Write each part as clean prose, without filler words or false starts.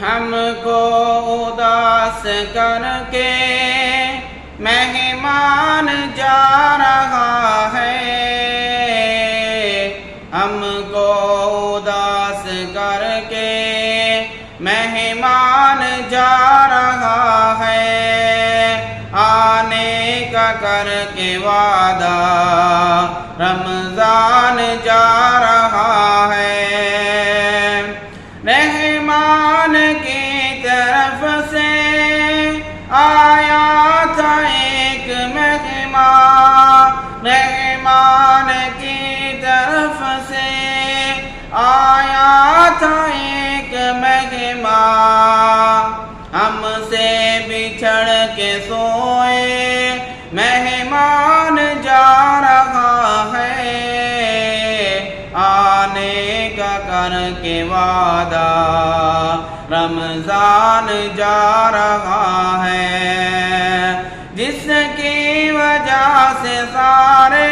ہم کو اداس کر کے مہمان جا رہا ہے، ہم کو اداس کر کے مہمان جا رہا ہے، آنے کا کر کے وعدہ رمضان جا رہا ہے۔ رحمان کی طرف سے آیا تھا ایک مہمان، رحمان کی طرف سے آیا تھا ایک مہمان، ہم سے بچھڑ کے سوئے مہمان جا رہا ہے، آنے کا کر کے وعدہ رمضان جا رہا ہے، جس کی وجہ سے سارے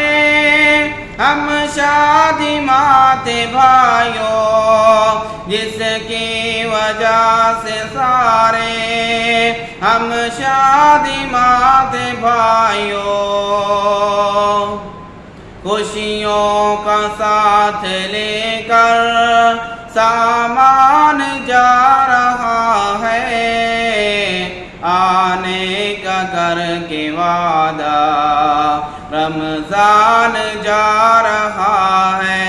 ہم شادی ماتے بھائیوں، جس کی وجہ سے سارے ہم شادی ماتے بھائیوں، خوشیوں کا ساتھ لے کر سامان جا رہا ہے، آنے کا کر کے وعدہ رمضان جا رہا ہے۔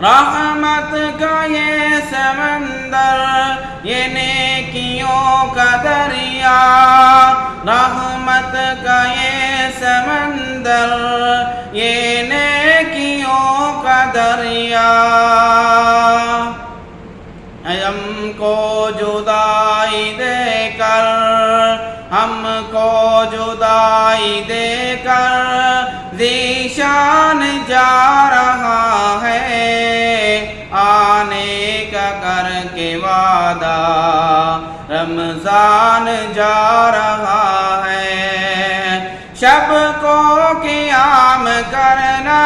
رحمت کا یہ سمندر، یہ نیکیوں کا دریا، رحمت کا یہ سمندر، یہ نیکیوں کا دریا، ہم کو جدائی دے کر، ہم کو جدائی دے کر ذیشان جا رہا ہے، آنے کا کر کے وعدہ رمضان جا رہا ہے، شب کو قیام کرنا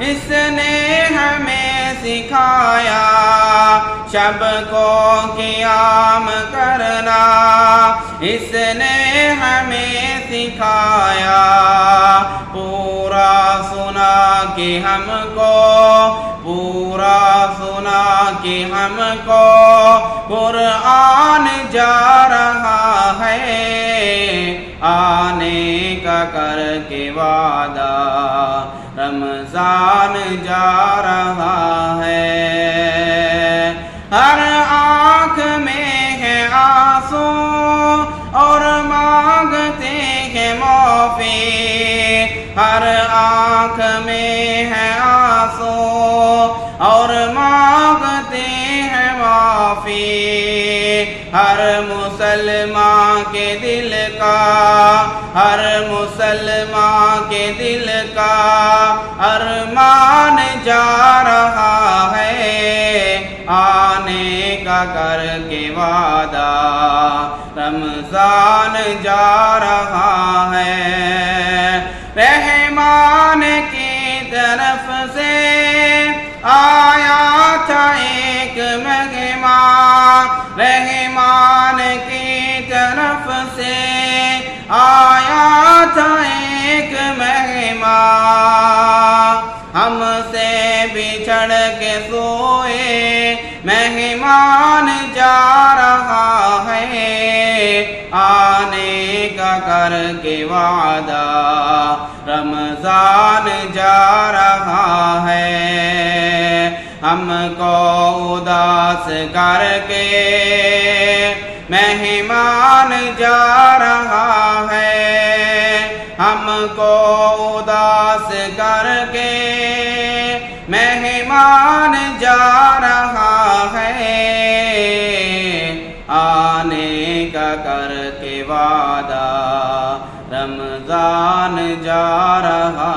اس نے ہمیں سکھایا، شب کو قیام کرنا اس نے ہمیں سکھایا، پورا سنا کہ ہم کو، پورا سنا کہ ہم کو قرآن جا رہا ہے، آنے کا کر کے وعدہ رمضان جا رہا ہے، ہر آنکھ میں ہے آنسو اور مانگتے ہیں معافی، ہر آنکھ میں ہے آنسو اور مانگتے ہیں معافی، ہر مسلمان کے دل کا، ہر مسلمان کے دل کا ارمان جا رہا ہے، آنے کا کر کے وعدہ رمضان جا رہا ہے، رحمان کی طرف سے آیا تھا ایک مہمان، رحمان کی طرف سے آیا تھا ایک مہمان، ہم سے بچھڑ کے سوئے مہمان جا رہا ہے، آنے کا کر کے وعدہ رمضان جا رہا ہے، ہم کو اداس کر کے مہمان جا رہا ہے، ہم کو اداس کر کے مہمان جا رہا ہے، آنے کا کر کے وعدہ رمضان جا رہا